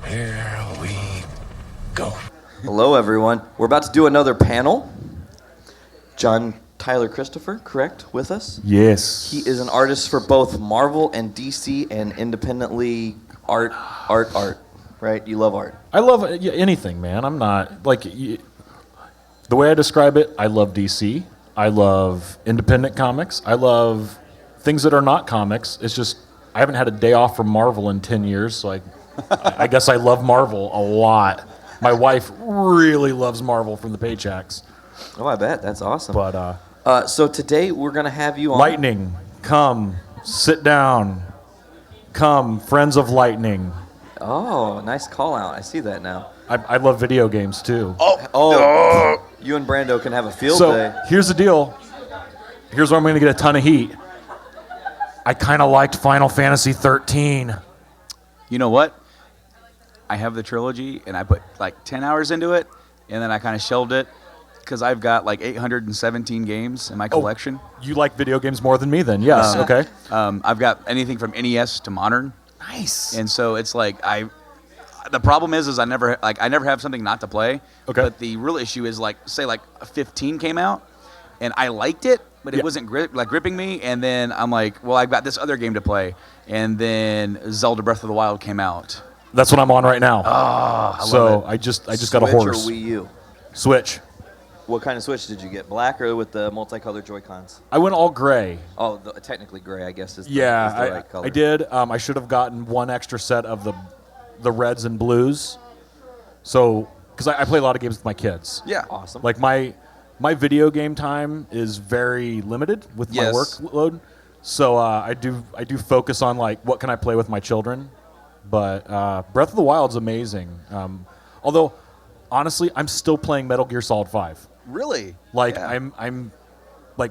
Here we go. Hello, everyone. We're about to do another panel. John Tyler Christopher, correct, with us? Yes. He is an artist for both Marvel and DC and independently art, right? You love art. I love anything, man. I'm not, the way I describe it, I love DC. I love independent comics. I love things that are not comics. It's just, I haven't had a day off from Marvel in 10 years, so I guess I love Marvel a lot. My wife really loves Marvel from the paychecks. Oh, I bet. That's awesome. But so today we're going to have you on. Lightning, come, sit down. Come, friends of Lightning. Oh, nice call out. I see that now. I love video games, too. Oh, you and Brando can have a field day. So, here's the deal. Here's where I'm going to get a ton of heat. I kind of liked Final Fantasy 13. You know what? I have the trilogy, and I put like 10 hours into it, and then I kind of shelved it because I've got like 817 games in my collection. You like video games more than me then? Yes, okay. I've got anything from NES to modern. Nice. And so it's like the problem is I never have something not to play. Okay. But the real issue is say 15 came out, and I liked it, but it wasn't gripping me. And then I'm like, well, I've got this other game to play, and then Zelda Breath of the Wild came out. That's what I'm on right now. I so love it. I just got a horse. Switch or Wii U? Switch. What kind of Switch did you get? Black or with the multicolored Joy-Cons? I went all gray. Oh, technically gray, I guess, is the right color. I did. I should have gotten one extra set of the reds and blues. So, because I play a lot of games with my kids. Yeah. Awesome. Like my video game time is very limited with my workload. So I do focus on what can I play with my children. But Breath of the Wild's amazing. Although, honestly, I'm still playing Metal Gear Solid 5. Really? Yeah. I'm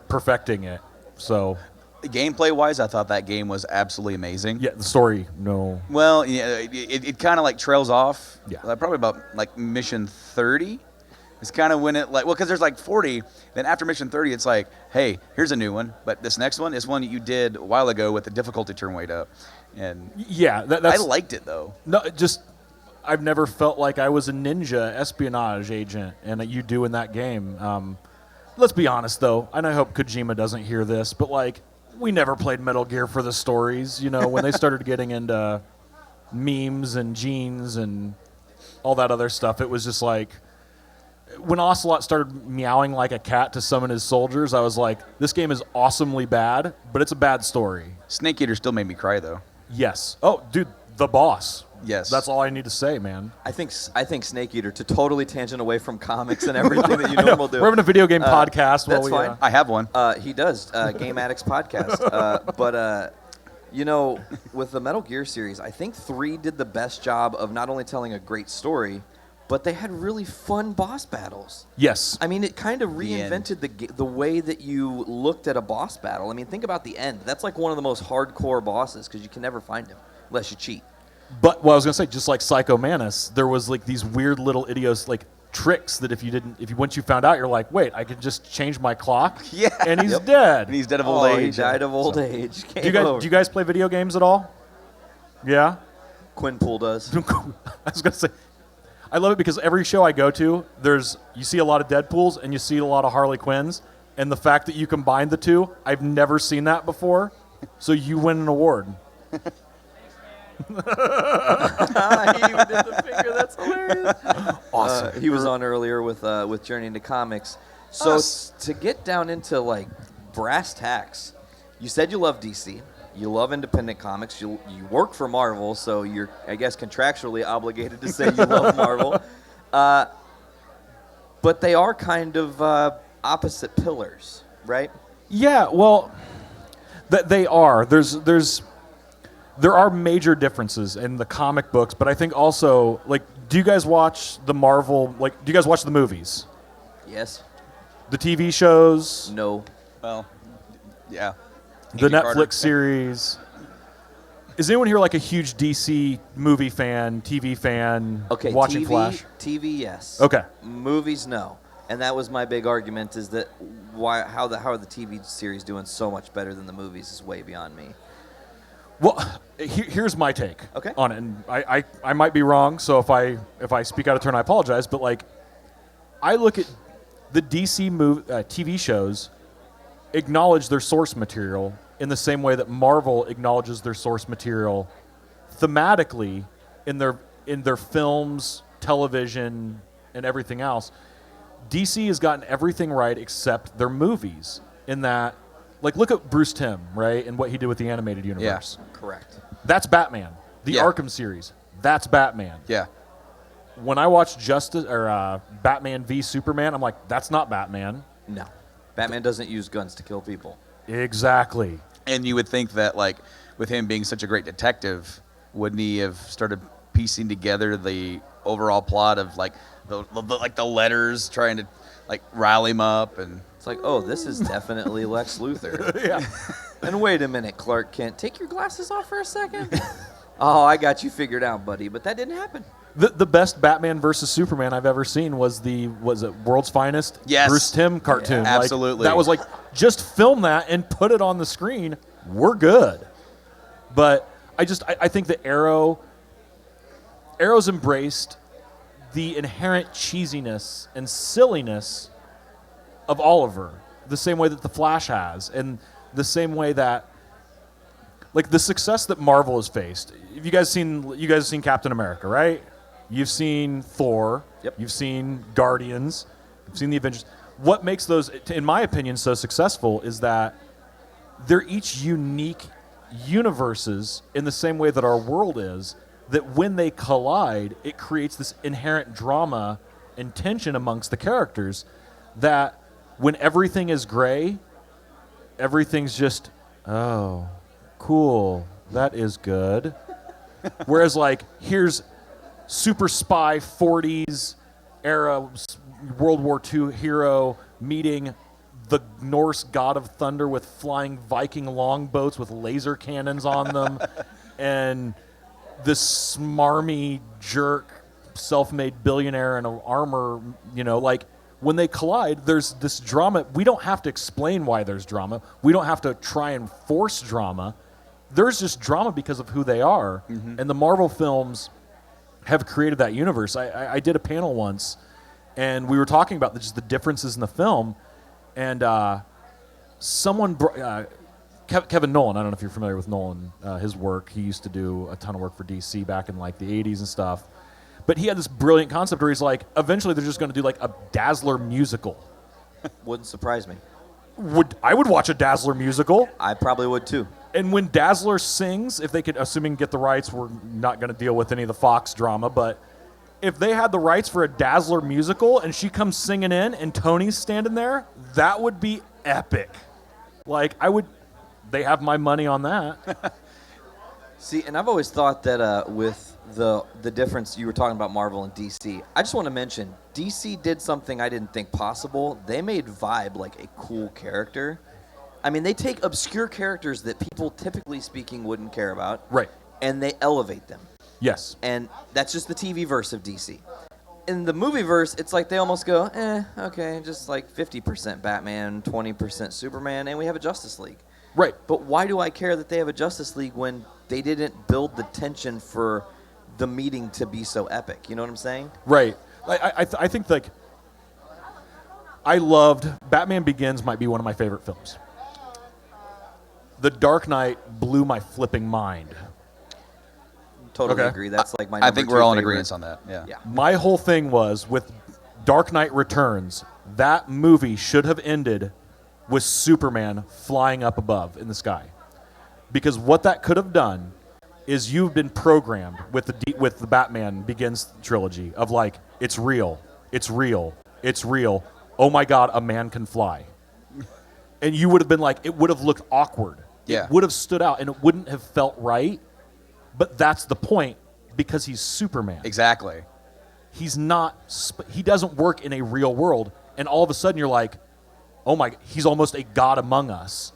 perfecting it. So gameplay wise, I thought that game was absolutely amazing. yeah, the story, no. Well, yeah, it kind of trails off. Yeah. Probably about mission 30. It's kind of when it because there's 40. Then after mission 30, it's like, hey, here's a new one. But this next one is one that you did a while ago with the difficulty turn way up. And yeah, that's. I liked it though. No, just I've never felt like I was a ninja espionage agent, and you do in that game. Let's be honest though, and I hope Kojima doesn't hear this, but we never played Metal Gear for the stories. You know, when they started getting into memes and genes and all that other stuff, it was just when Ocelot started meowing like a cat to summon his soldiers, I was like, this game is awesomely bad, but it's a bad story. Snake Eater still made me cry though. Yes. Oh, dude, the boss. Yes. That's all I need to say, man. I think Snake Eater, to totally tangent away from comics and everything that you normally do. We're having a video game podcast. That's fine. I have one. He does, Game Addicts podcast. But with the Metal Gear series, I think 3 did the best job of not only telling a great story, but they had really fun boss battles. Yes. I mean, it kind of reinvented the way that you looked at a boss battle. I mean, think about the end. That's one of the most hardcore bosses because you can never find him unless you cheat. But I was gonna say, just like Psycho Manus, there was these weird little tricks that once you found out, you're like, wait, I can just change my clock. Yeah. And he's dead. And he's dead of old age. He died of old age. Do you guys play video games at all? Yeah. Quinpool does. I was gonna say. I love it because every show I go to, you see a lot of Deadpools and you see a lot of Harley Quinns, and the fact that you combine the two, I've never seen that before. So you win an award. He even did the finger. That's hilarious. Awesome. He was on earlier with Journey into Comics. So to get down into brass tacks, you said you love DC. You love independent comics. You work for Marvel, so you're, I guess, contractually obligated to say you love Marvel. But they are kind of opposite pillars, right? Yeah, well, they are. There are major differences in the comic books, but I think also, do you guys watch the Marvel, do you guys watch the movies? Yes. The TV shows? No. Well, yeah. The Netflix series. Is anyone here a huge DC movie fan, TV fan, okay, watching Flash? TV, yes. Okay. Movies, no. And that was my big argument, is that how are the TV series doing so much better than the movies is way beyond me. Well, here's my take Okay. on it, and I might be wrong. So if I speak out of turn, I apologize. But like, I look at the DC TV shows acknowledge their source material in the same way that Marvel acknowledges their source material thematically in their films, television, and everything else. DC has gotten everything right except their movies. In that, like, look at Bruce Timm, right, and what he did with the animated universe. Correct. That's Batman. The Yeah. Arkham series. That's Batman. Yeah. When I watch Batman v Superman, I'm like, that's not Batman. No. Batman doesn't use guns to kill people. Exactly. And you would think that, like, with him being such a great detective, wouldn't he have started piecing together the overall plot of like the letters trying to like rile him up? And It's like, oh, this is definitely Lex Luthor. Yeah. And wait a minute, Clark Kent, take your glasses off for a second. Oh, I got you figured out, buddy, but that didn't happen. The best Batman versus Superman I've ever seen was it World's Finest? Yes. Bruce Timm cartoon. Yeah, Like, absolutely. that was like, just film that and put it on the screen. We're good. But I think that Arrow's embraced the inherent cheesiness and silliness of Oliver, the same way that the Flash has, and the same way that, like, the success that Marvel has faced. You guys have seen Captain America, right? You've seen Thor. Yep. You've seen Guardians. You've seen the Avengers. What makes those, in my opinion, so successful is that they're each unique universes in the same way that our world is, that when they collide, it creates this inherent drama and tension amongst the characters that when everything is gray, everything's just, oh, cool, that is good. Whereas, like, here's super spy 40s era World War II hero meeting the Norse god of thunder with flying Viking longboats with laser cannons on them, and this smarmy jerk self-made billionaire in armor, like, when they collide, there's this drama. We don't have to explain why there's drama. We don't have to try and force drama. There's just drama because of who they are. Mm-hmm. And the Marvel films have created that universe. I did a panel once, and we were talking about just the differences in the film. And Kevin Nolan, I don't know if you're familiar with Nolan, his work. He used to do a ton of work for DC back in like the 80s and stuff. But he had this brilliant concept where he's like, eventually they're just going to do like a Dazzler musical. Wouldn't surprise me. I would watch a Dazzler musical. I probably would too. And when Dazzler sings, if they could, assuming get the rights, we're not going to deal with any of the Fox drama, but if they had the rights for a Dazzler musical and she comes singing in and Tony's standing there, that would be epic. Like, they have my money on that. See, and I've always thought that with the difference, you were talking about Marvel and DC, I just want to mention, DC did something I didn't think possible. They made Vibe like a cool character. I mean, they take obscure characters that people, typically speaking, wouldn't care about. Right. And they elevate them. Yes. And that's just the TV verse of DC. In the movie verse, it's like they almost go, okay, just like 50% Batman, 20% Superman, and we have a Justice League. Right. But why do I care that they have a Justice League when they didn't build the tension for the meeting to be so epic? You know what I'm saying? Right. I think, like, I loved Batman Begins might be one of my favorite films. The Dark Knight blew my flipping mind. Totally Okay. agree. That's like my I number think two we're all in favorite. agreement on that. Yeah. Yeah. My whole thing was with Dark Knight Returns, that movie should have ended with Superman flying up above in the sky. Because what that could have done is you've been programmed with the Batman Begins trilogy of like, it's real, it's real, it's real. Oh my God, a man can fly. And you would have been like, it would have looked awkward. Yeah. It would have stood out and it wouldn't have felt right. But that's the point, because he's Superman. Exactly. He's not, he doesn't work in a real world. And all of a sudden you're like, oh my, he's almost a god among us.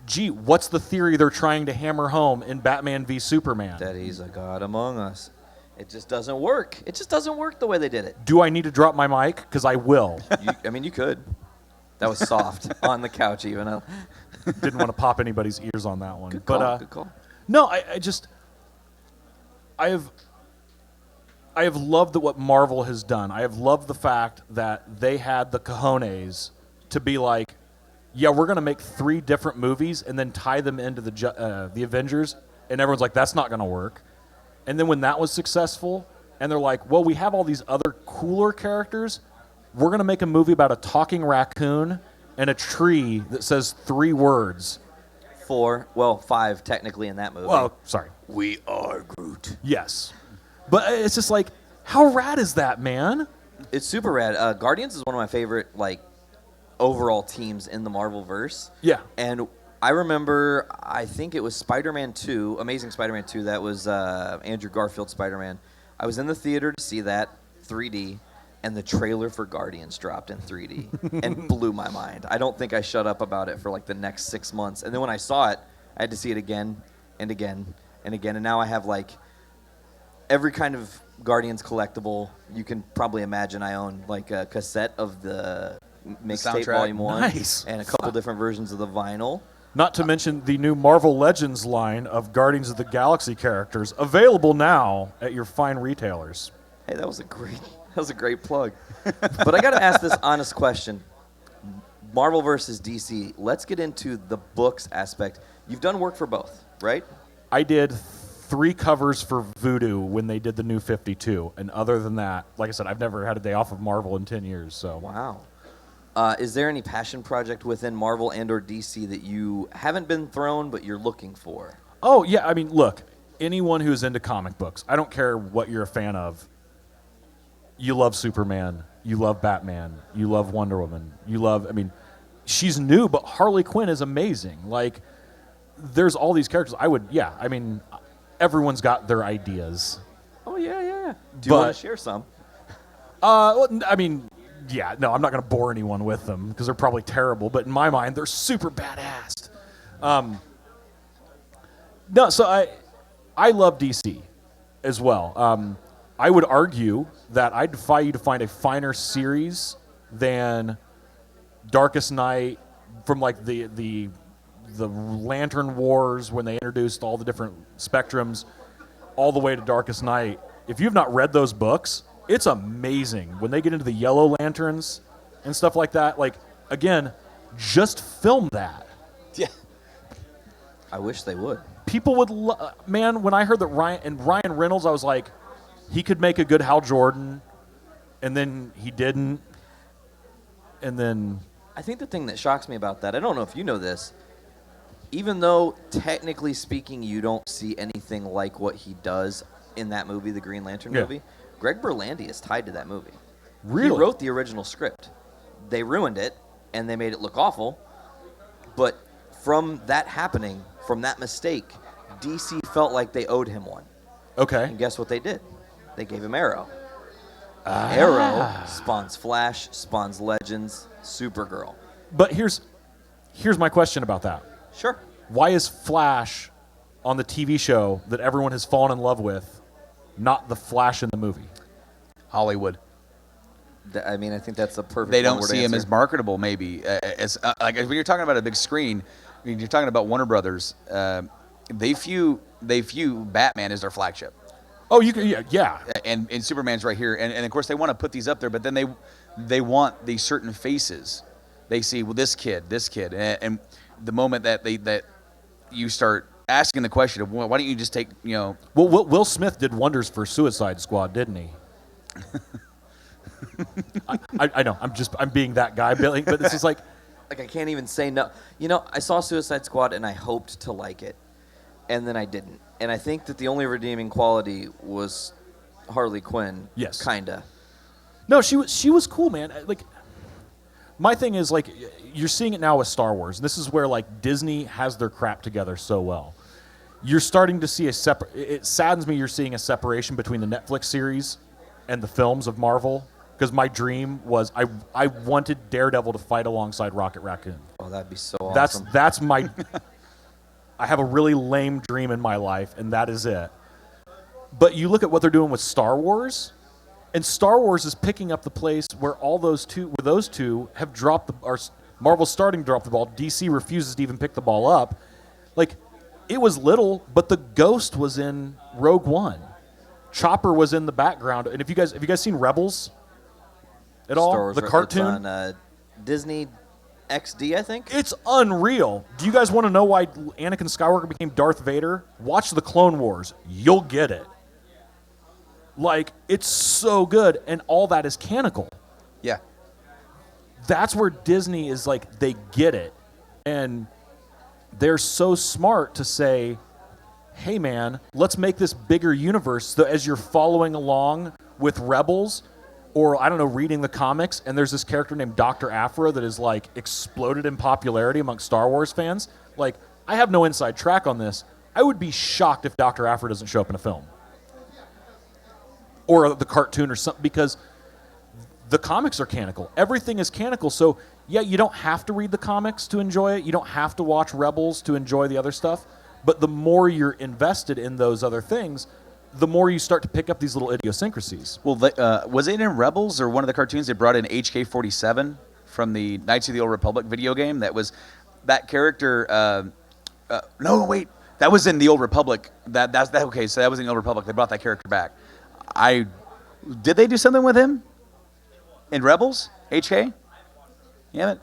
Gee, what's the theory they're trying to hammer home in Batman v Superman? That he's a god among us. It just doesn't work. It just doesn't work the way they did it. Do I need to drop my mic? Because I will. I mean, you could. That was soft on the couch even. Didn't want to pop anybody's ears on that one. Good but call. Good call. no, I have loved what Marvel has done. I have loved the fact that they had the cojones to be like, yeah, we're going to make 3 different movies and then tie them into the Avengers, and everyone's like, that's not going to work. And then when that was successful, and they're like, well, we have all these other cooler characters, we're going to make a movie about a talking raccoon and a tree that says 3 words. 4, well, 5 technically in that movie. Well, sorry. We are Groot. Yes. But it's just like, how rad is that, man? It's super rad. Guardians is one of my favorite, like, overall teams in the Marvel verse. Yeah. And I remember, I think it was Spider-Man 2, Amazing Spider-Man 2, that was Andrew Garfield's Spider-Man. I was in the theater to see that, 3D, and the trailer for Guardians dropped in 3D and blew my mind. I don't think I shut up about it for like the next 6 months. And then when I saw it, I had to see it again and again and again. And now I have like every kind of Guardians collectible you can probably imagine. I own like a cassette of the mixtape soundtrack. Volume 1 Nice. and a couple different versions of the vinyl. Not to mention the new Marvel Legends line of Guardians of the Galaxy characters, available now at your fine retailers. Hey, that was a great plug. But I got to ask this honest question. Marvel versus DC. Let's get into the books aspect. You've done work for both, right? I did 3 covers for Voodoo when they did the new 52. And other than that, like I said, I've never had a day off of Marvel in 10 years. So Wow. Is there any passion project within Marvel and or DC that you haven't been thrown but you're looking for? Oh, yeah. I mean, look, anyone who's into comic books, I don't care what you're a fan of. You love Superman. You love Batman. You love Wonder Woman. She's new, but Harley Quinn is amazing. Like, there's all these characters. Everyone's got their ideas. Oh, yeah. Do you want But- to share some? Yeah, no, I'm not going to bore anyone with them because they're probably terrible. But in my mind, they're super badass. So I love DC as well. I would argue that I defy you to find a finer series than Darkest Night from like the Lantern Wars when they introduced all the different spectrums all the way to Darkest Night. If you've not read those books, it's amazing when they get into the Yellow Lanterns and stuff like that. Like, again, just film that. Yeah. I wish they would. People would, man, when I heard that Ryan Reynolds, I was like, he could make a good Hal Jordan, and then he didn't, and then... I think the thing that shocks me about that, I don't know if you know this, even though technically speaking you don't see anything like what he does in that movie, the Green Lantern movie, Greg Berlanti is tied to that movie. Really? He wrote the original script. They ruined it, and they made it look awful, but from that happening, from that mistake, DC felt like they owed him one. Okay. And guess what they did? They gave him Arrow. Arrow spawns Flash, spawns Legends, Supergirl. But here's my question about that. Sure. Why is Flash on the TV show that everyone has fallen in love with not the Flash in the movie? Hollywood. I think that's a perfect. They don't one-word see him answer. as marketable, maybe. Like when you're talking about a big screen, when you're talking about Warner Brothers. They view Batman as their flagship. Oh, yeah. And Superman's right here, and of course they want to put these up there, but then they want these certain faces. They see, well, this kid, and the moment that you start asking the question of, well, why don't you just take, Well, Will Smith did wonders for Suicide Squad, didn't he? I know. I'm being that guy, Billy. But this is like I can't even say no. I saw Suicide Squad and I hoped to like it, and then I didn't. And I think that the only redeeming quality was Harley Quinn. Yes. Kinda. no, she was cool, man. Like, my thing is, like, you're seeing it now with Star Wars. This is where, like, Disney has their crap together so well. You're starting to see it saddens me you're seeing a separation between the Netflix series and the films of Marvel, because my dream was I wanted Daredevil to fight alongside Rocket Raccoon. Oh, that'd be so awesome. That's my I have a really lame dream in my life, and that is it. But you look at what they're doing with Star Wars, and Star Wars is picking up the place where those two have dropped Marvel's starting to drop the ball. DC refuses to even pick the ball up. Like, it was little, but the Ghost was in Rogue One. Chopper was in the background. And have you guys seen Rebels at all? Star Wars The cartoon? It's on Disney XD, I think. It's unreal. Do you guys want to know why Anakin Skywalker became Darth Vader? Watch the Clone Wars. You'll get it. Like, it's so good, and all that is canonical. Yeah. That's where Disney is like, they get it. And they're so smart to say, hey, man, let's make this bigger universe so as you're following along with Rebels or, I don't know, reading the comics, and there's this character named Dr. Aphra that is, like, exploded in popularity amongst Star Wars fans. Like, I have no inside track on this. I would be shocked if Dr. Aphra doesn't show up in a film. Or the cartoon or something, because the comics are canonical. Everything is canonical. So, yeah, you don't have to read the comics to enjoy it. You don't have to watch Rebels to enjoy the other stuff. But the more you're invested in those other things, the more you start to pick up these little idiosyncrasies. Well, was it in Rebels or one of the cartoons they brought in HK-47 from the Knights of the Old Republic video game? That was that character. No, wait, that was in the Old Republic. Okay. So that was in the Old Republic. They brought that character back. Did they do something with him in Rebels? HK? Yeah,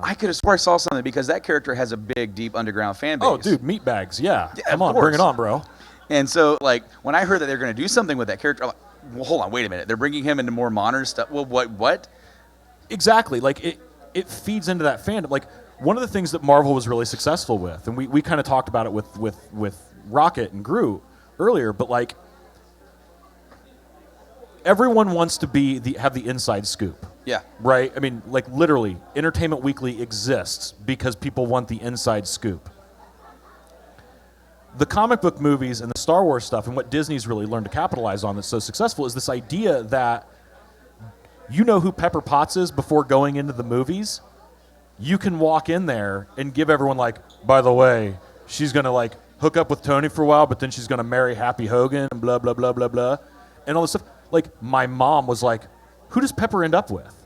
I could have swore I saw something because that character has a big, deep underground fan base. Oh, dude, meatbags, yeah. Come on, course. bring it on, bro. And so, like, when I heard that they're going to do something with that character, I'm like, well, hold on, wait a minute. They're bringing him into more modern stuff. Well, what? Exactly. Like, it feeds into that fandom. Like, one of the things that Marvel was really successful with, and we kind of talked about it with Rocket and Groot earlier, but, like, everyone wants to have the inside scoop. Yeah. Right? I mean, like, literally, Entertainment Weekly exists because people want the inside scoop. The comic book movies and the Star Wars stuff, and what Disney's really learned to capitalize on that's so successful, is this idea that you know who Pepper Potts is before going into the movies. You can walk in there and give everyone, like, by the way, she's going to, like, hook up with Tony for a while, but then she's going to marry Happy Hogan and blah, blah, blah, blah, blah, and all this stuff. Like, my mom was like, who does Pepper end up with?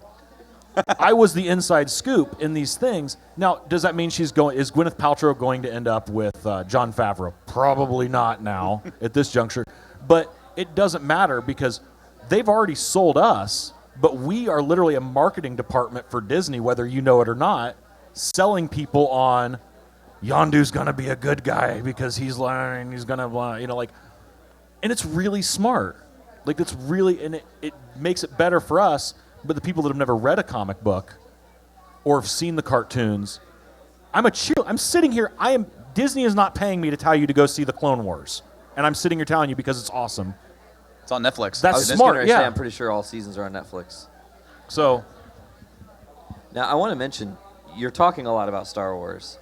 I was the inside scoop in these things. Now, does that mean is Gwyneth Paltrow going to end up with Jon Favreau? Probably not now at this juncture. But it doesn't matter because they've already sold us, but we are literally a marketing department for Disney, whether you know it or not, selling people on Yondu's going to be a good guy because he's lying, he's going to, you know, like, and it's really smart. Like, it's really, and it makes it better for us. But the people that have never read a comic book or have seen the cartoons, I'm sitting here. Disney is not paying me to tell you to go see the Clone Wars, and I'm sitting here telling you because it's awesome. It's on Netflix. That's smart. Yeah, I'm pretty sure all seasons are on Netflix. So now I want to mention you're talking a lot about Star Wars.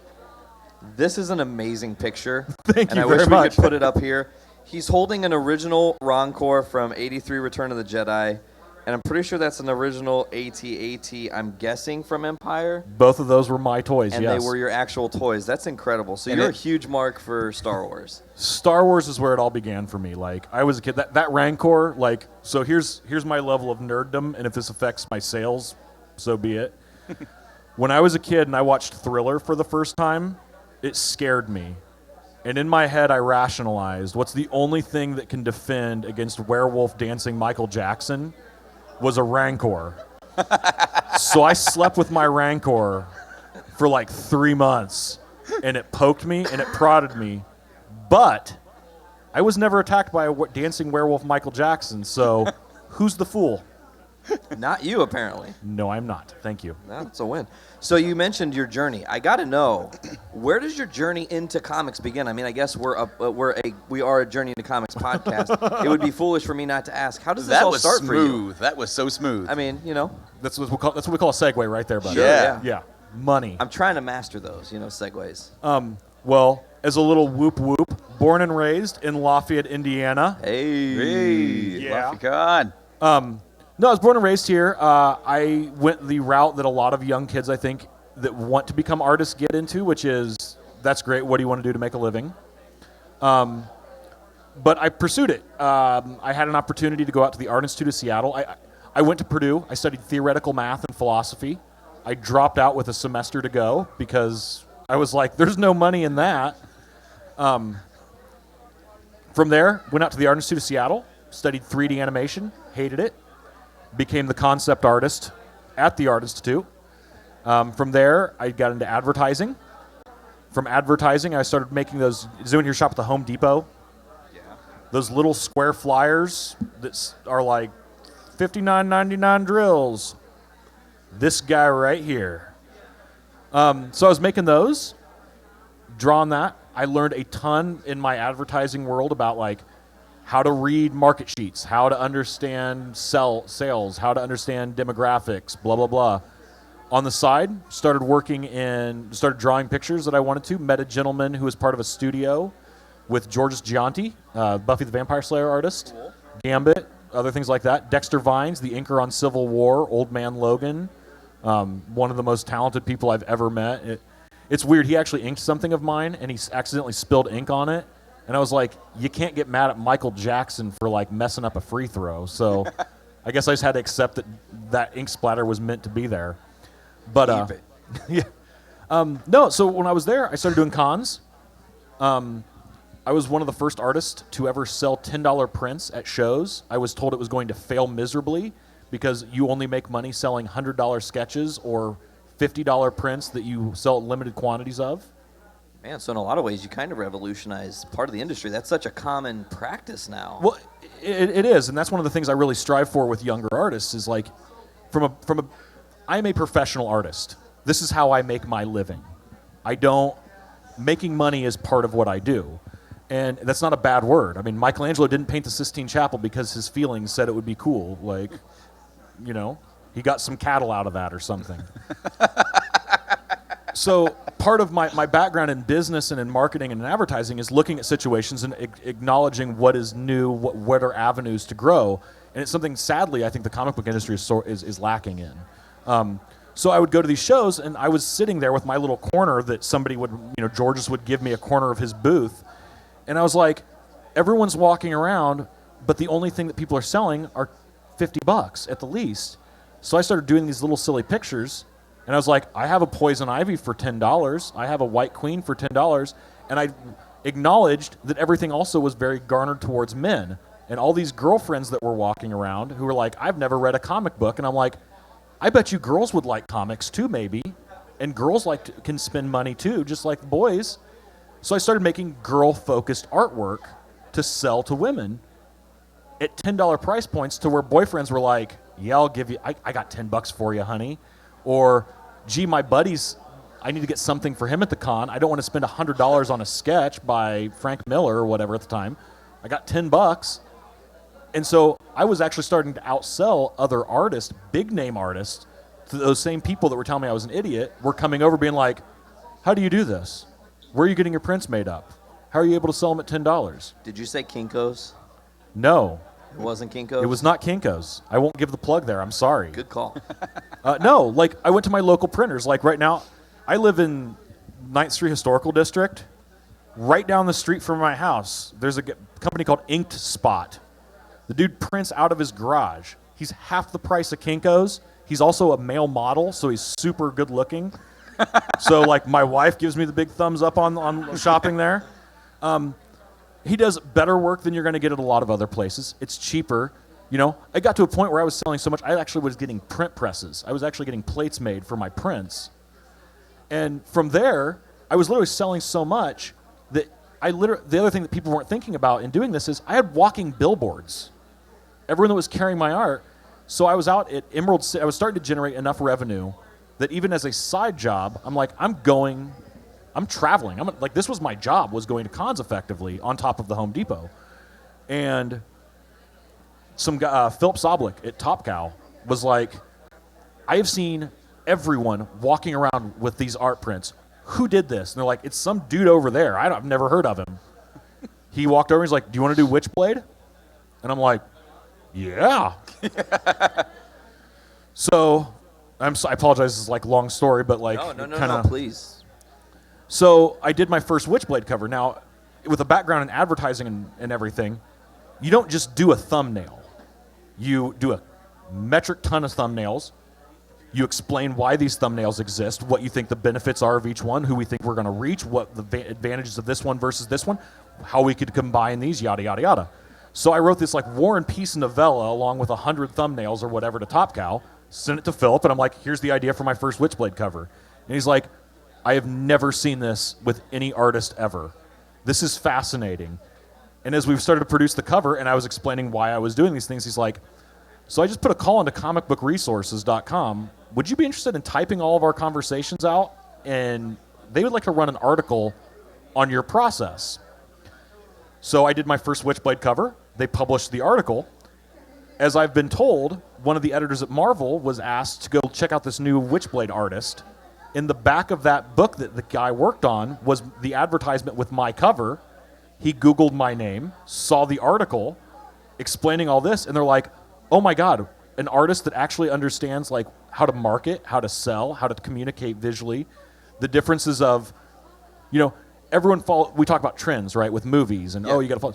This is an amazing picture. Thank and you I very wish much. we could put it up here. He's holding an original Rancor from '83 Return of the Jedi. And I'm pretty sure that's an original AT-AT, I'm guessing, from Empire. Both of those were my toys, and yes. they were your actual toys. That's incredible. So you're a huge mark for Star Wars. Star Wars is where it all began for me. Like, I was a kid. That Rancor, like, so here's my level of nerddom, and if this affects my sales, so be it. When I was a kid and I watched Thriller for the first time, it scared me. And in my head, I rationalized, what's the only thing that can defend against werewolf dancing Michael Jackson was a Rancor. So I slept with my Rancor for like 3 months, and it poked me and it prodded me, but I was never attacked by a dancing werewolf Michael Jackson, so who's the fool? Not you, apparently. No, I'm not. Thank you. That's a win. So you mentioned your journey. I got to know, where does your journey into comics begin? I mean, I guess we are a Journey into Comics podcast. It would be foolish for me not to ask. How does this all start for you? That was so smooth. I mean, you know. That's what we call a segue right there, buddy. Sure, yeah. Yeah. Money. I'm trying to master those, segues. Well, as a little whoop whoop, born and raised in Lafayette, Indiana. Hey. Yeah. LaffyCon. No, I was born and raised here. I went the route that a lot of young kids, I think, that want to become artists get into, which is, that's great, what do you want to do to make a living? But I pursued it. I had an opportunity to go out to the Art Institute of Seattle. I went to Purdue. I studied theoretical math and philosophy. I dropped out with a semester to go because I was like, there's no money in that. From there, went out to the Art Institute of Seattle, studied 3D animation, hated it, became the concept artist at the Art Institute. From there, I got into advertising. From advertising, I started making those. Does anyone here shop at the Home Depot? Yeah. Those little square flyers that are like $59.99 drills. This guy right here. So I was making those, drawing that. I learned a ton in my advertising world about like how to read market sheets, how to understand sales, how to understand demographics, blah, blah, blah. On the side, started drawing pictures that I wanted to. Met a gentleman who was part of a studio with Georges Gianti, Buffy the Vampire Slayer artist, cool. Gambit, other things like that. Dexter Vines, the inker on Civil War, Old Man Logan, one of the most talented people I've ever met. It's weird. He actually inked something of mine, and he accidentally spilled ink on it. And I was like, you can't get mad at Michael Jackson for like messing up a free throw. So I guess I just had to accept that ink splatter was meant to be there. But yeah, no. So when I was there, I started doing cons. I was one of the first artists to ever sell $10 prints at shows. I was told it was going to fail miserably because you only make money selling $100 sketches or $50 prints that you sell limited quantities of. Man, so in a lot of ways, you kind of revolutionized part of the industry. That's such a common practice now. Well, it is, and that's one of the things I really strive for with younger artists is like, I'm a professional artist. This is how I make my living. Making money is part of what I do. And that's not a bad word. I memean, Michelangelo didn't paint the Sistine Chapel because his feelings said it would be cool. Like, you know, he got some cattle out of that or something. So part of my background in business and in marketing and in advertising is looking at situations and acknowledging what is new, what are avenues to grow. And it's something, sadly, I think the comic book industry is lacking in. So I would go to these shows, and I was sitting there with my little corner that somebody would, Georges would give me a corner of his booth. And I was like, everyone's walking around, but the only thing that people are selling are $50 at the least. So I started doing these little silly pictures, and I was like, I have a poison ivy for $10. I have a white queen for $10. And I acknowledged that everything also was very garnered towards men. And all these girlfriends that were walking around who were like, I've never read a comic book. And I'm like, I bet you girls would like comics too, maybe. And girls can spend money too, just like boys. So I started making girl-focused artwork to sell to women at $10 price points to where boyfriends were like, yeah, I'll give you, I got $10 for you, honey. Or, gee, my buddy's, I need to get something for him at the con. I don't want to spend $100 on a sketch by Frank Miller or whatever at the time. I got $10. And so I was actually starting to outsell other artists, big-name artists, to those same people that were telling me I was an idiot, were coming over being like, how do you do this? Where are you getting your prints made up? How are you able to sell them at $10? Did you say Kinko's? No. It wasn't Kinko's? It was not Kinko's. I won't give the plug there. I'm sorry. Good call. No, like I went to my local printers. Like right now, I live in 9th Street Historical District. Right down the street from my house, there's a company called Inked Spot. The dude prints out of his garage. He's half the price of Kinko's. He's also a male model, so he's super good looking. So like my wife gives me the big thumbs up on shopping there. He does better work than you're going to get at a lot of other places. It's cheaper. I got to a point where I was selling so much, I actually was getting print presses. I was actually getting plates made for my prints. And from there, I was literally selling so much that the other thing that people weren't thinking about in doing this is I had walking billboards. Everyone that was carrying my art. So I was out at Emerald City. I was starting to generate enough revenue that even as a side job, I'm like, I'm traveling. This was my job, was going to cons effectively on top of the Home Depot. And some guy, Philip Soblick at Top Cow, was like, I have seen everyone walking around with these art prints. Who did this? And they're like, it's some dude over there. I've never heard of him. He walked over and he's like, do you want to do Witchblade? And I'm like, yeah. So I apologize, this is like a long story, but like no, please. So I did my first Witchblade cover. Now, with a background in advertising and everything, you don't just do a thumbnail. You do a metric ton of thumbnails. You explain why these thumbnails exist, what you think the benefits are of each one, who we think we're going to reach, what the advantages of this one versus this one, how we could combine these, yada, yada, yada. So I wrote this like War and Peace novella along with 100 thumbnails or whatever to Top Cow, sent it to Philip, and I'm like, here's the idea for my first Witchblade cover. And he's like, I have never seen this with any artist ever. This is fascinating. And as we've started to produce the cover, and I was explaining why I was doing these things, he's like, so I just put a call into comicbookresources.com. Would you be interested in typing all of our conversations out? And they would like to run an article on your process. So I did my first Witchblade cover. They published the article. As I've been told, one of the editors at Marvel was asked to go check out this new Witchblade artist. In the back of that book that the guy worked on was the advertisement with my cover. He Googled my name, saw the article explaining all this, and they're like, oh my God, an artist that actually understands like how to market, how to sell, how to communicate visually, the differences of, you know, we talk about trends, right, with movies, and you got to follow.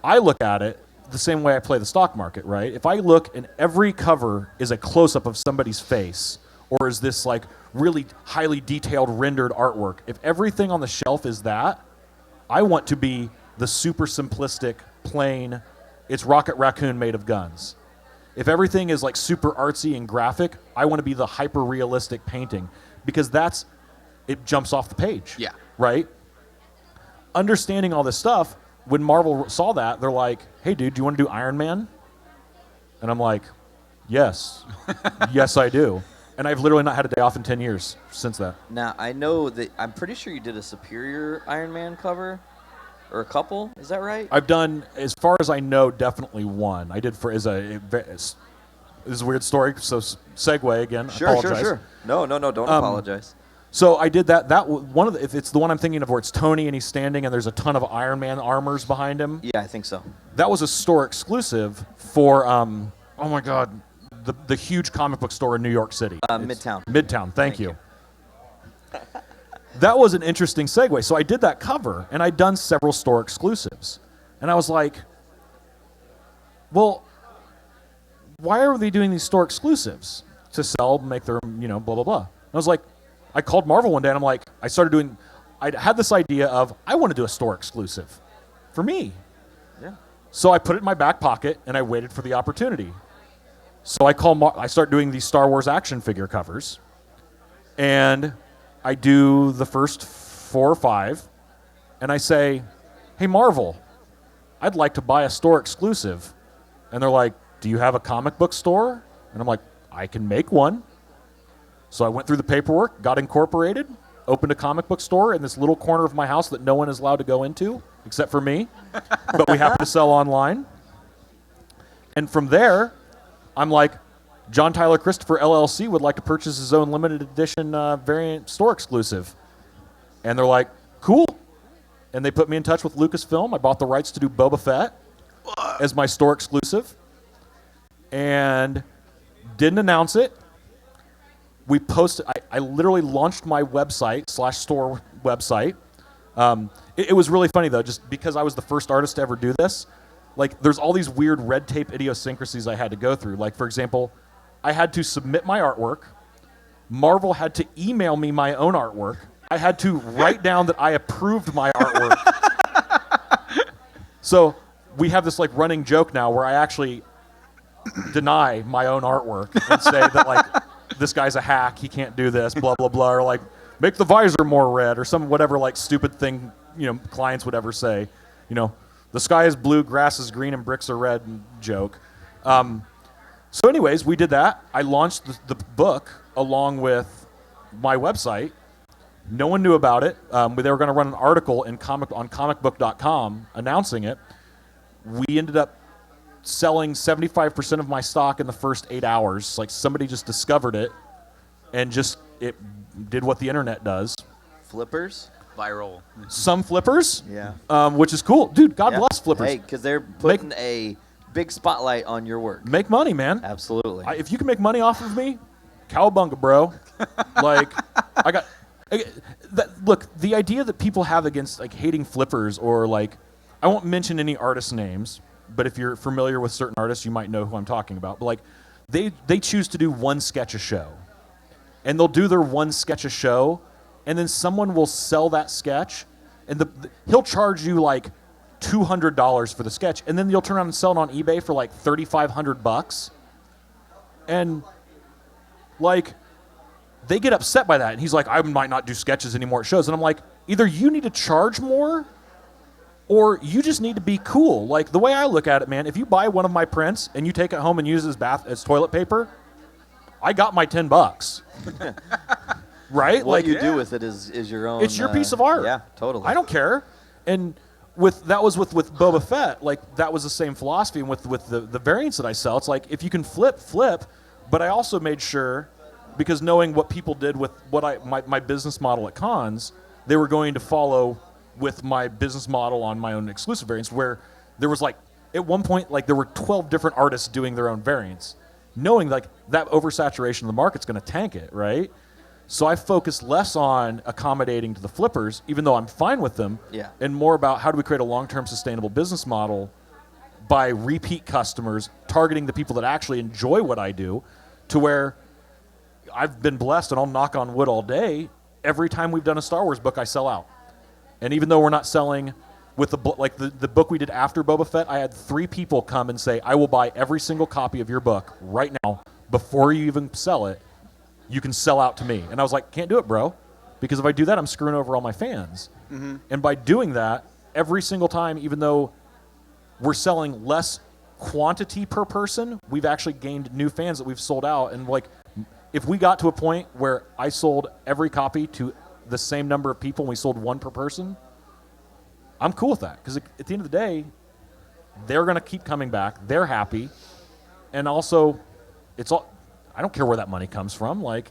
I look at it the same way I play the stock market, right? If I look and every cover is a close-up of somebody's face, or is this like really highly detailed rendered artwork, if everything on the shelf is that, I want to be the super simplistic, plain, it's Rocket Raccoon made of guns. If everything is like super artsy and graphic, I want to be the hyper-realistic painting, because it jumps off the page. Yeah. Right? Understanding all this stuff, when Marvel saw that, they're like, hey, dude, do you want to do Iron Man? And I'm like, yes. Yes, I do. And I've literally not had a day off in 10 years since that. Now, I know that I'm pretty sure you did a Superior Iron Man cover, or a couple. Is that right? I've done, as far as I know, definitely one. I did this is a weird story, so segue again. Sure. No, don't apologize. So I did that. If it's the one I'm thinking of where it's Tony and he's standing and there's a ton of Iron Man armors behind him. Yeah, I think so. That was a store exclusive for, oh my God, the huge comic book store in New York City. Midtown. Midtown, thank you. That was an interesting segue. So I did that cover, and I'd done several store exclusives. And I was like, well, why are they doing these store exclusives? To sell, make their, blah, blah, blah. And I was like, I called Marvel one day, and I'm like, I had this idea of, I want to do a store exclusive for me. Yeah. So I put it in my back pocket, and I waited for the opportunity. So I start doing these Star Wars action figure covers, and I do the first 4 or 5, and I say, hey, Marvel, I'd like to buy a store exclusive. And they're like, do you have a comic book store? And I'm like, I can make one. So I went through the paperwork, got incorporated, opened a comic book store in this little corner of my house that no one is allowed to go into, except for me. But we happen to sell online. And from there, I'm like, John Tyler Christopher LLC would like to purchase his own limited edition variant store exclusive. And they're like, cool. And they put me in touch with Lucasfilm. I bought the rights to do Boba Fett as my store exclusive. And didn't announce it. We posted, I literally launched my website /store website. It was really funny though, just because I was the first artist to ever do this. Like, there's all these weird red tape idiosyncrasies I had to go through. Like, for example, I had to submit my artwork. Marvel had to email me my own artwork. I had to write down that I approved my artwork. So we have this like running joke now where I actually deny my own artwork and say that like, this guy's a hack, he can't do this, blah, blah, blah, or like, make the visor more red, or some whatever like stupid thing, clients would ever say, the sky is blue, grass is green, and bricks are red joke. So anyways, we did that. I launched the book along with my website. No one knew about it. They were going to run an article on comicbook.com announcing it. We ended up selling 75% of my stock in the first 8 hours. Like, somebody just discovered it, and it did what the internet does. Flippers? Viral. Some flippers. Yeah. Which is cool. Dude, God bless flippers. Hey, because they're putting a big spotlight on your work. Make money, man. Absolutely. If you can make money off of me, cowabunga, bro. Like, look, the idea that people have against like hating flippers, or like, I won't mention any artist names, but if you're familiar with certain artists, you might know who I'm talking about. But like, they choose to do one sketch a show. And they'll do their one sketch a show, and then someone will sell that sketch, and he'll charge you like $200 for the sketch, and then you'll turn around and sell it on eBay for like $3,500. And like, they get upset by that. And he's like, I might not do sketches anymore at shows. And I'm like, either you need to charge more, or you just need to be cool. Like, the way I look at it, man, if you buy one of my prints and you take it home and use it as toilet paper, I got my $10. Right? What like, you do with it is your own. it's your piece of art. Yeah, totally. I don't care. And that was with Boba Fett. Like, that was the same philosophy. And with the variants that I sell, it's like, if you can flip. But I also made sure, because knowing what people did with my business model at cons, they were going to follow with my business model on my own exclusive variants, where there was like, at one point, like there were 12 different artists doing their own variants, knowing like that oversaturation of the market's going to tank it, right? So I focused less on accommodating to the flippers, even though I'm fine with them, and more about how do we create a long-term sustainable business model by repeat customers, targeting the people that actually enjoy what I do, to where I've been blessed, and I'll knock on wood all day, every time we've done a Star Wars book, I sell out. And even though we're not selling with the book, like the book we did after Boba Fett, I had 3 people come and say, I will buy every single copy of your book right now before you even sell it. You can sell out to me. And I was like, can't do it, bro. Because if I do that, I'm screwing over all my fans. Mm-hmm. And by doing that, every single time, even though we're selling less quantity per person, we've actually gained new fans that we've sold out. And like, if we got to a point where I sold every copy to the same number of people and we sold 1 per person, I'm cool with that. Because at the end of the day, they're going to keep coming back. They're happy. And also, it's all, I don't care where that money comes from. Like,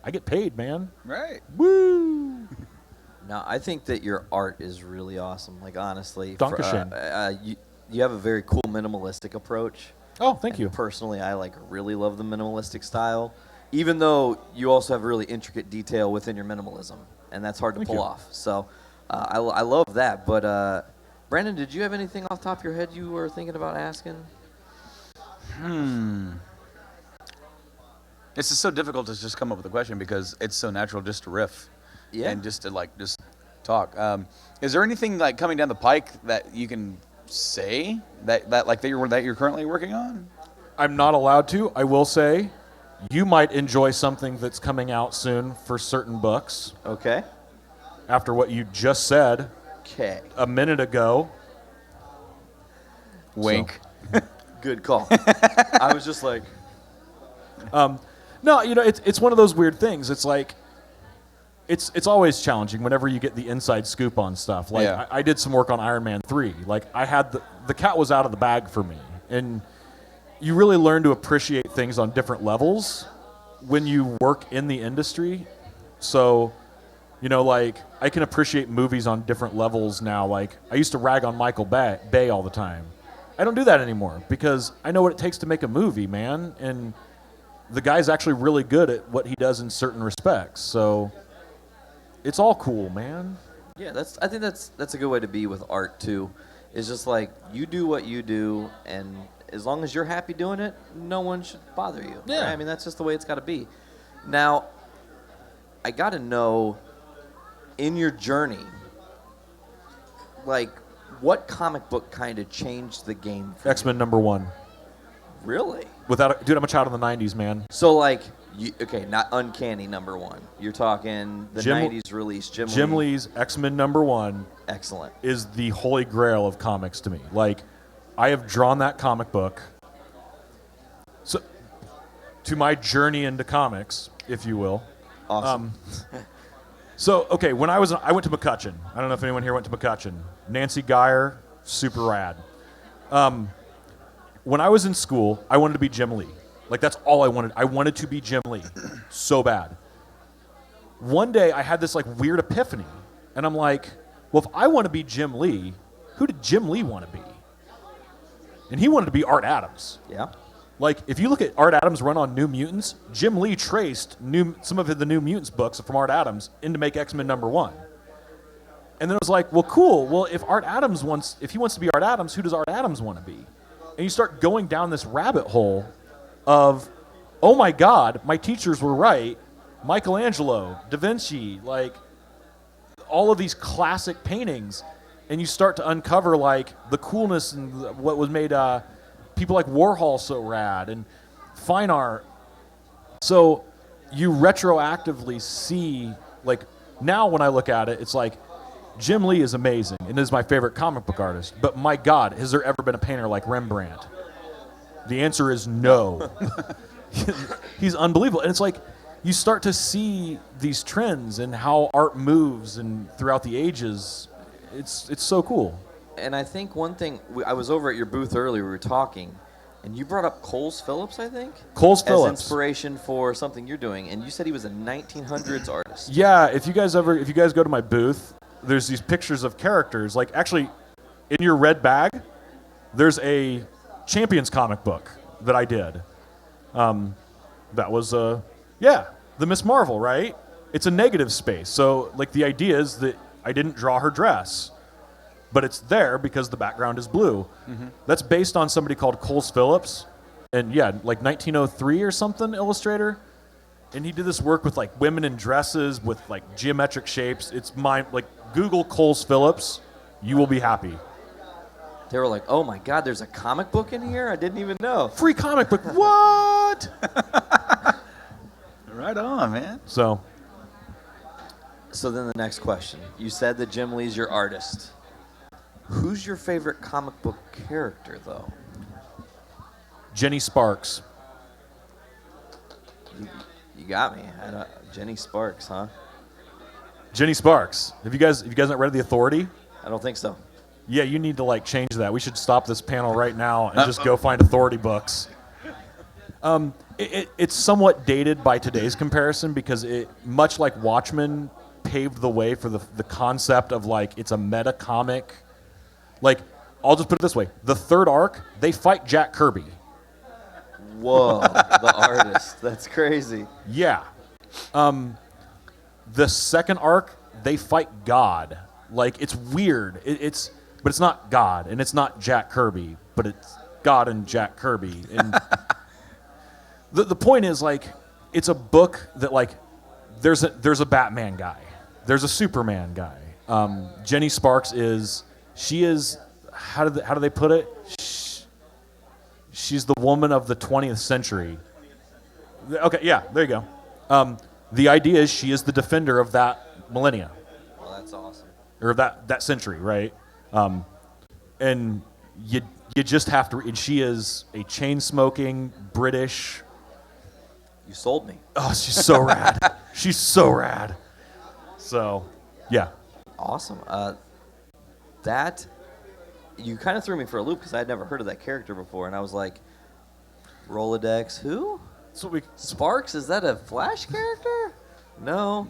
I get paid, man. Right. Woo! No, I think that your art is really awesome. Like, honestly. Dankeschön. You have a very cool minimalistic approach. Oh, thank you. Personally, I really love the minimalistic style, even though you also have really intricate detail within your minimalism, and that's hard to pull off. So I love that. But Brandon, did you have anything off the top of your head you were thinking about asking? It's just so difficult to just come up with a question because it's so natural just to riff, and just to just talk. Is there anything like coming down the pike that you can say that you're currently working on? I'm not allowed to. I will say, you might enjoy something that's coming out soon for certain books. Okay. After what you just said. Okay. A minute ago. Wink. So. Good call. I was just like. No, it's one of those weird things. It's like, it's always challenging whenever you get the inside scoop on stuff. Like, I did some work on Iron Man 3. Like, I had the cat was out of the bag for me. And you really learn to appreciate things on different levels when you work in the industry. So, like, I can appreciate movies on different levels now. Like, I used to rag on Michael Bay all the time. I don't do that anymore because I know what it takes to make a movie, man. And the guy's actually really good at what he does in certain respects. So it's all cool, man. Yeah, I think that's a good way to be with art too. It's just like, you do what you do, and as long as you're happy doing it, no one should bother you. Yeah. Right? I mean, that's just the way it's got to be. Now, I got to know, in your journey, like, what comic book kind of changed the game for X-Men #1. Really? Dude, I'm a child of the 90s, man. So, like, not Uncanny #1. You're talking the 90s release. Jim Lee's X-Men #1. Excellent. Is the holy grail of comics to me. Like, I have drawn that comic book. So, to my journey into comics, if you will. Awesome. So, okay, I went to McCutcheon. I don't know if anyone here went to McCutcheon. Nancy Geyer, super rad. When I was in school, I wanted to be Jim Lee. Like, that's all I wanted. I wanted to be Jim Lee so bad. One day, I had this, like, weird epiphany. And I'm like, well, if I want to be Jim Lee, who did Jim Lee want to be? And he wanted to be Art Adams. Yeah. Like, if you look at Art Adams' run on New Mutants, Jim Lee traced some of the New Mutants books from Art Adams in to make X-Men #1. And then it was like, well, cool. Well, if he wants to be Art Adams, who does Art Adams want to be? And you start going down this rabbit hole, of, oh my God, my teachers were right. Michelangelo, Da Vinci, like all of these classic paintings, and you start to uncover like the coolness and what was made people like Warhol so rad and fine art. So you retroactively see, like now when I look at it, it's like Jim Lee is amazing and is my favorite comic book artist, but my God, has there ever been a painter like Rembrandt? The answer is no. He's unbelievable. And it's like you start to see these trends and how art moves and throughout the ages. It's so cool. And I think one thing, I was over at your booth earlier, we were talking, and you brought up Coles Phillips, I think? Coles as Phillips. inspiration for something you're doing, and you said he was a 1900s artist. Yeah, if you guys go to my booth, there's these pictures of characters. Like actually, in your red bag, there's a Champions comic book that I did. That was the Miss Marvel, right? It's a negative space. So like the idea is that I didn't draw her dress, but it's there because the background is blue. Mm-hmm. That's based on somebody called Coles Phillips, and yeah, like 1903 or something, illustrator. And he did this work with like women in dresses with like geometric shapes. It's like Google Coles Phillips, you will be happy. They were like, oh my God, there's a comic book in here? I didn't even know. Free comic book, what? Right on, man. So then the next question. You said that Jim Lee's your artist. Who's your favorite comic book character, though? Jenny Sparks. You got me. Jenny Sparks, huh? Jenny Sparks. Have you guys not read The Authority? I don't think so. Yeah, you need to like change that. We should stop this panel right now and just go find Authority books. It's somewhat dated by today's comparison because it, much like Watchmen, paved the way for the concept of like it's a meta comic. Like, I'll just put it this way: the third arc, they fight Jack Kirby. Whoa, the artist. That's crazy. Yeah. The second arc, they fight God. Like, it's weird. But it's not God, and it's not Jack Kirby, but it's God and Jack Kirby. And the point is, like, it's a book that, like, there's a Batman guy. There's a Superman guy. Jenny Sparks she is, how do they put it? She's the woman of the 20th century. Okay, yeah, there you go. The idea is she is the defender of that millennia. Well, that's awesome. Or that century, right? And you just have to, and she is a chain-smoking British. You sold me. Oh, she's so rad. She's so rad. So, yeah. Awesome. That, you kind of threw me for a loop because I had never heard of that character before, and I was like, Rolodex, who? Sparks? Is that a Flash character? No.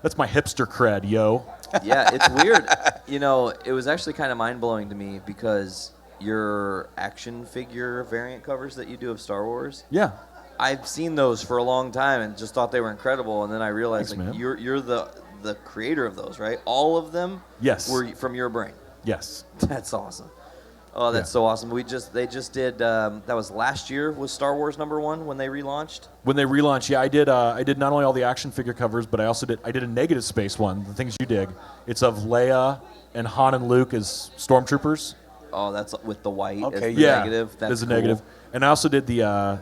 That's my hipster cred, yo. Yeah, it's weird. You know, it was actually kind of mind-blowing to me because your action figure variant covers that you do of Star Wars, Yeah. I've seen those for a long time and just thought they were incredible, and then I realized Thanks, like man. you're the creator of those, right? All of them Yes. were from your brain. Yes. That's awesome. Oh, that's so awesome. They just did that was last year was Star Wars #1 when they relaunched. When they relaunched, yeah, I did not only all the action figure covers, but I did a negative space one, the things you dig. It's of Leia and Han and Luke as stormtroopers. Oh, that's with the white as Okay, the Yeah, negative. That's as a cool. negative. And I also did the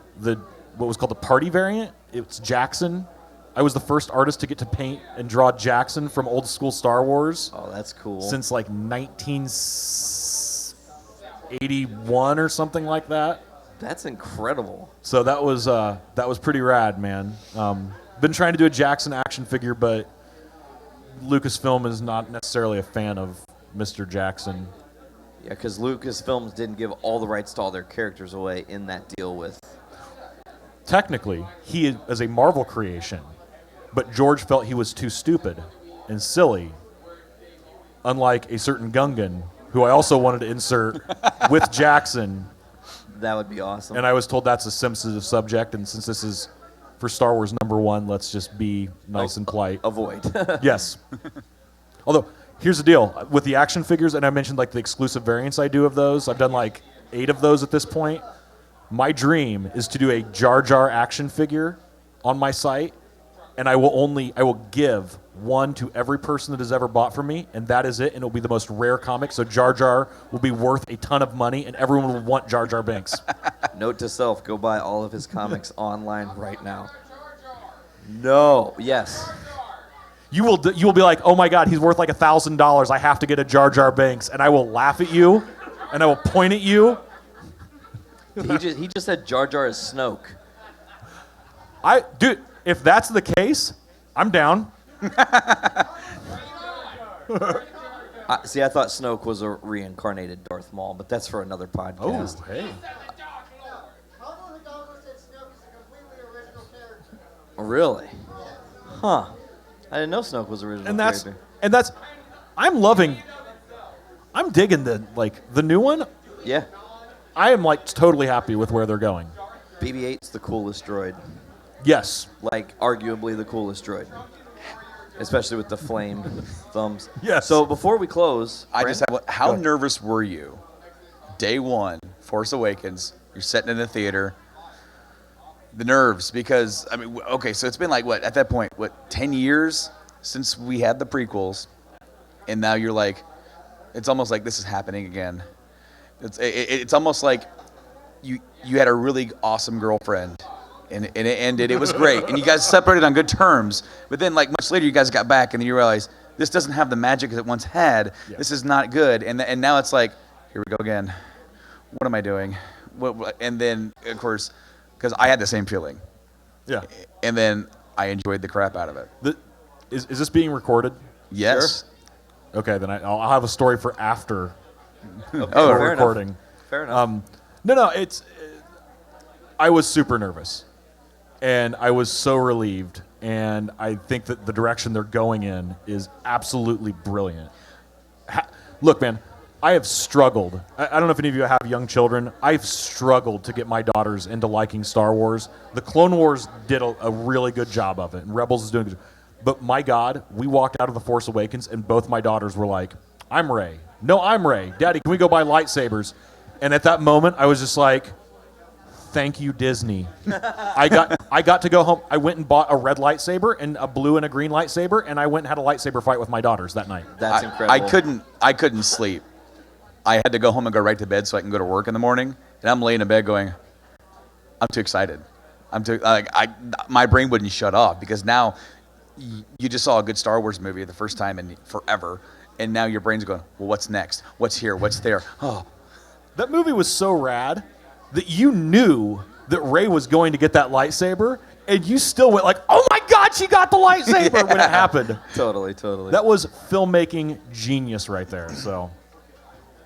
what was called the party variant. It's Jackson. I was the first artist to get to paint and draw Jackson from old school Star Wars Oh, that's cool. since like 1981 or something like that. That's incredible. So that was pretty rad, man. Been trying to do a Jackson action figure, but Lucasfilm is not necessarily a fan of Mr. Jackson. Yeah, because Lucasfilms didn't give all the rights to all their characters away in that deal with. Technically, he is a Marvel creation, but George felt he was too stupid and silly, unlike a certain Gungan, who I also wanted to insert with Jackson. That would be awesome. And I was told that's a sensitive subject, and since this is for Star Wars #1, let's just be nice and polite. Avoid. Yes. Although, here's the deal. With the action figures, and I mentioned like the exclusive variants I do of those, I've done like 8 of those at this point. My dream is to do a Jar Jar action figure on my site, and I will give one to every person that has ever bought from me, and that is it, and it will be the most rare comic, so Jar Jar will be worth a ton of money, and everyone will want Jar Jar Binks. Note to self, go buy all of his comics online right now. No, yes. You will be like, oh my God, he's worth like $1,000. I have to get a Jar Jar Binks, and I will laugh at you, and I will point at you. He just said Jar Jar is Snoke. Dude, if that's the case, I'm down. See, I thought Snoke was a reincarnated Darth Maul, but that's for another podcast. Oh, hey. Really? Huh. I didn't know Snoke was original character. I'm digging the new one. Yeah. I am totally happy with where they're going. BB-8's the coolest droid. Yes. Arguably the coolest droid. Especially with the flame thumbs. Yes. So before we close, how nervous were you? Day one, Force Awakens, you're sitting in the theater. The nerves, because, okay, so it's been at that point, 10 years since we had the prequels, and now you're it's almost like this is happening again. It's almost like you had a really awesome girlfriend, and it ended. It was great, and you guys separated on good terms. But then, much later, you guys got back, and then you realize this doesn't have the magic it once had. Yeah. This is not good, and now it's here we go again. What am I doing? And then, of course, because I had the same feeling. Yeah. And then I enjoyed the crap out of it. Is this being recorded? Yes. Sure. Okay, then I'll have a story for after. Fair recording. Enough. Fair enough. No, I was super nervous, and I was so relieved, and I think that the direction they're going in is absolutely brilliant. Look, man, I have struggled. I don't know if any of you have young children. I've struggled to get my daughters into liking Star Wars. The Clone Wars did a really good job of it, and Rebels is doing good. But my God, we walked out of The Force Awakens, and both my daughters were like, I'm Rey. No, I'm Rey. Daddy, can we go buy lightsabers? And at that moment, I was just like, thank you, Disney. I got to go home. I went and bought a red lightsaber and a blue and a green lightsaber, and I went and had a lightsaber fight with my daughters that night. That's incredible. I couldn't sleep. I had to go home and go right to bed so I can go to work in the morning. And I'm laying in bed going, I'm too excited. My brain wouldn't shut off because now you just saw a good Star Wars movie the first time in forever. And now your brain's going, well, what's next? What's here? What's there? Oh. That movie was so rad that you knew that Rey was going to get that lightsaber, and you still went oh my God, she got the lightsaber when it happened. Totally. That was filmmaking genius right there. So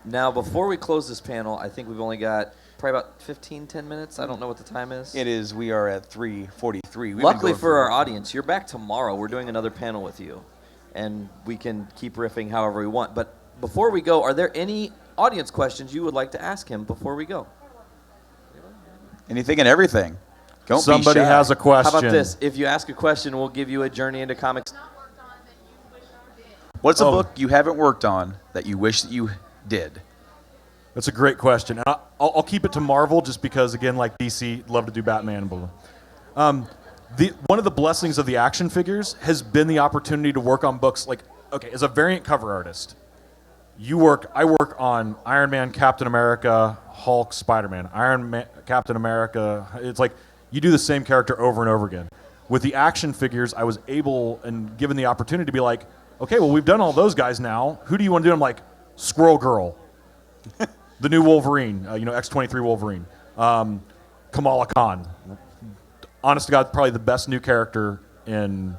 now, before we close this panel, I think we've only got probably about 10 minutes. I don't know what the time is. It is. We are at 3:43. Luckily for our audience, you're back tomorrow. We're doing another panel with you, and we can keep riffing however we want. But before we go, are there any audience questions you would like to ask him before we go? Anything and everything. Don't Somebody be shy. has a question. How about this? If you ask a question, we'll give you a journey into comics. What's a book you haven't worked on that you wish that you did? That's a great question. And I'll keep it to Marvel just because, again, like DC, love to do Batman and blah, blah. One of the blessings of the action figures has been the opportunity to work on books as a variant cover artist, I work on Iron Man, Captain America, Hulk, Spider-Man, Iron Man, Captain America. It's you do the same character over and over again. With the action figures, I was able and given the opportunity to be okay, well, we've done all those guys now. Who do you want to do? I'm Squirrel Girl, the new Wolverine, X-23 Wolverine, Kamala Khan. Honest to God, probably the best new character in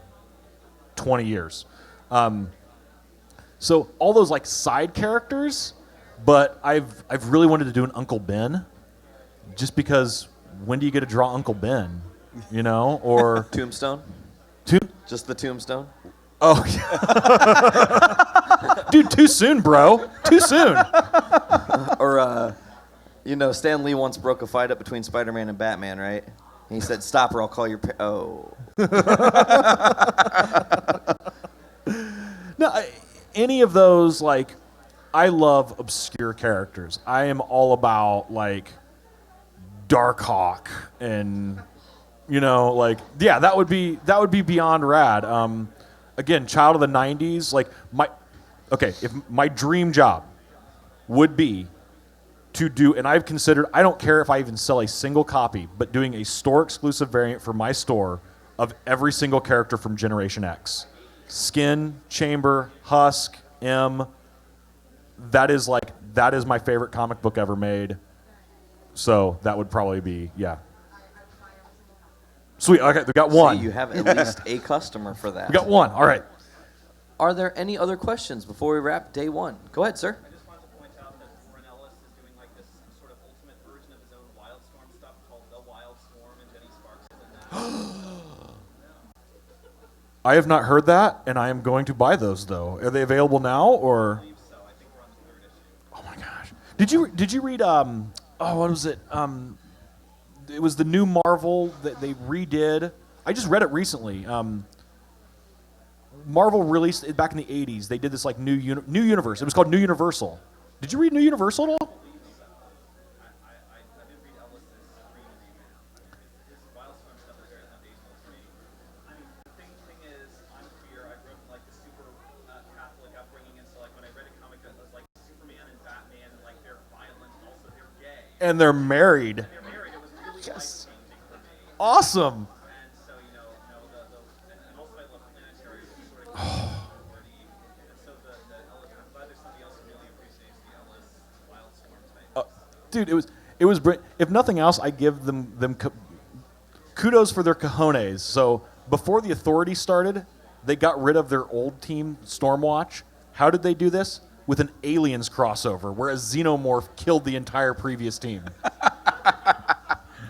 20 years. So all those side characters, but I've really wanted to do an Uncle Ben, just because when do you get to draw Uncle Ben, or Tombstone? Just the Tombstone? Oh, dude, too soon, bro. Too soon. Or Stan Lee once broke a fight up between Spider-Man and Batman, right? And he said, "Stop, or I'll call your oh." No. Any of those, I love obscure characters. I am all about, Darkhawk and that would be beyond rad. Again, child of the 90s, like if my dream job would be to do, and I don't care if I even sell a single copy, but doing a store exclusive variant for my store of every single character from Generation X. Skin, Chamber, Husk, M. That is my favorite comic book ever made. So that would probably be, yeah. Sweet, okay, we got one. See, you have at least a customer for that. We got one, all right. Are there any other questions before we wrap day one? Go ahead, sir. I just wanted to point out that Warren Ellis is doing like this sort of ultimate version of his own Wildstorm stuff called The Wildstorm, and Jenny Sparks is in that. I have not heard that, and I am going to buy those, though. Are they available now, or? I believe so. I think we're on the 3rd issue. Oh, my gosh. Did you read, what was it? It was the new Marvel that they redid. I just read it recently. Marvel released it back in the 80s. They did this like new universe. It was called New Universal. Did you read New Universal at all? I didn't read Ellis's revamp. His Wildstorm stuff is very foundational to me. I mean, the thing is, I'm queer. I grew up in like the super Catholic upbringing, and so like when I read a comic that was like Superman and Batman, like they're violent, also they're gay. And they're married. They're married. It was really life-changing for me. Awesome. And so, and also I love Planetary, which sort of wordy. And so the Ellis, I'm glad there's somebody else who really appreciates the Ellis Wildstorm type. Dude, it was if nothing else, I give them kudos for their cojones. So before the Authority started, they got rid of their old team, Stormwatch. How did they do this? With an Aliens crossover, where a Xenomorph killed the entire previous team.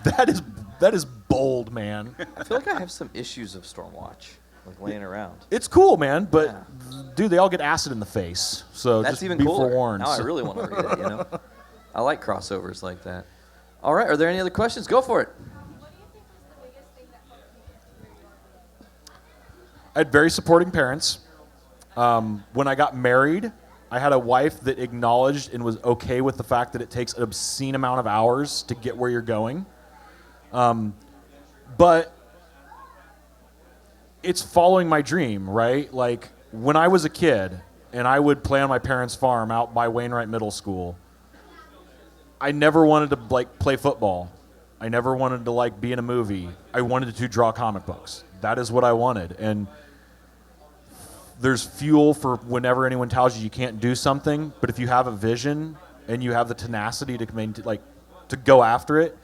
That is bold, man. I feel like I have some issues of Stormwatch, like laying around. It's cool, man, but Yeah. dude, they all get acid in the face. So That's just even be cooler. forewarned. Now I really want to read it, I like crossovers like that. All right, are there any other questions? Go for it. What do you think was the biggest thing that helped you get to where you are? I had very supporting parents. When I got married, I had a wife that acknowledged and was okay with the fact that it takes an obscene amount of hours to get where you're going. But it's following my dream, right? Like when I was a kid and I would play on my parents' farm out by Wainwright Middle School, I never wanted to like play football. I never wanted to like be in a movie. I wanted to draw comic books. That is what I wanted. And there's fuel for whenever anyone tells you can't do something, but if you have a vision and you have the tenacity to go after it,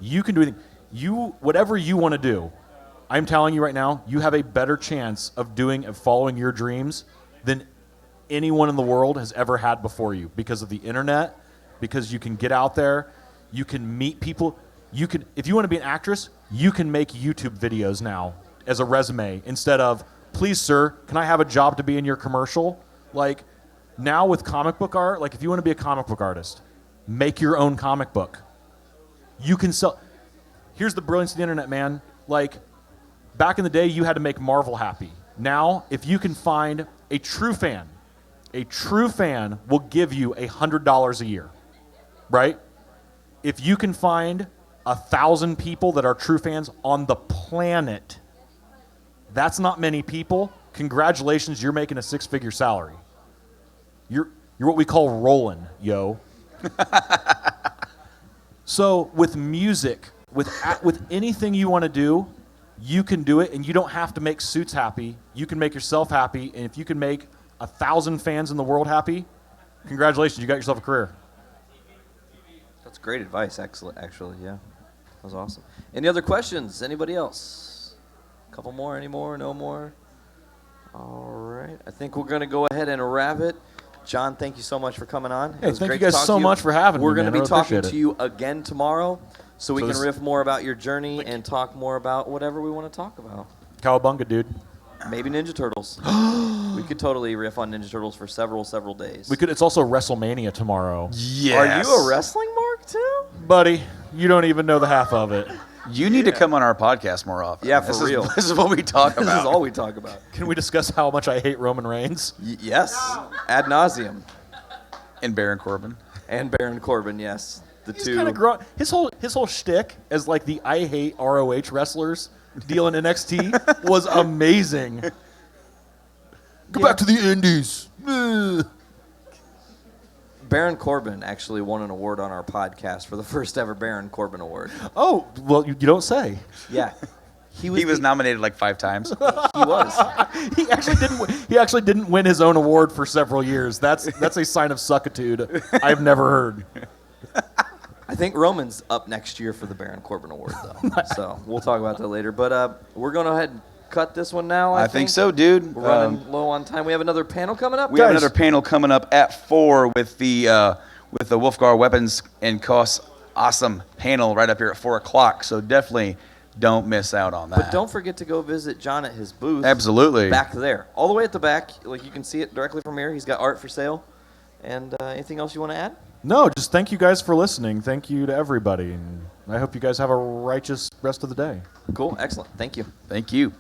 you can do anything. Whatever you want to do, I'm telling you right now, you have a better chance of following your dreams than anyone in the world has ever had before you, because of the internet, because you can get out there, you can meet people. If you want to be an actress, you can make YouTube videos now as a resume instead of, please, sir, can I have a job to be in your commercial? Like, now with comic book art, like if you want to be a comic book artist, make your own comic book. You can sell. Here's the brilliance of the internet, man. Like, back in the day, you had to make Marvel happy. Now, if you can find a true fan will give you $100 a year, right? If you can find 1,000 people that are true fans on the planet, that's not many people. Congratulations, you're making a 6-figure salary. You're what we call rolling, yo. So with music, with anything you want to do, you can do it, and you don't have to make suits happy. You can make yourself happy, and if you can make 1,000 fans in the world happy, congratulations, you got yourself a career. That's great advice, actually, yeah. That was awesome. Any other questions? Anybody else? A couple more, any more? No more? All right. I think we're going to go ahead and wrap it. John, thank you so much for coming on. Hey, thank you guys so much for having me. We're going to man. be I talking appreciate to it. you again tomorrow so we So can this- riff more about your journey and talk more about whatever we want to talk about. Cowabunga, dude. Maybe Ninja Turtles. We could totally riff on Ninja Turtles for several days. We could. It's also WrestleMania tomorrow. Are you a wrestling mark too? Buddy, you don't even know the half of it. You need to come on our podcast more often. Yeah, for This real. This is what we talk This about. is all we talk about. Can we discuss how much I hate Roman Reigns? Yes, ad nauseum. And Baron Corbin. And Baron Corbin, yes. the He's two. kind of his whole shtick as like the I hate ROH wrestlers deal in NXT was amazing. Go back to the Indies. Ugh. Baron Corbin actually won an award on our podcast for the first ever Baron Corbin award. Oh, well, you don't say. Yeah. He was nominated like 5 times. He was. He actually didn't win his own award for several years. That's a sign of suckitude I've never heard. I think Roman's up next year for the Baron Corbin award, though. So we'll talk about that later. But we're going to go ahead and cut this one now, I think so, dude. We're running low on time. We have another panel coming up. We have another panel coming up at 4 with the Wolfgar Weapons and Costs Awesome panel right up here at 4 o'clock. So definitely don't miss out on that. But don't forget to go visit John at his booth. Absolutely. Back there. All the way at the back. Like you can see it directly from here. He's got art for sale. And anything else you want to add? No, just thank you guys for listening. Thank you to everybody. And I hope you guys have a righteous rest of the day. Cool. Excellent. Thank you. Thank you.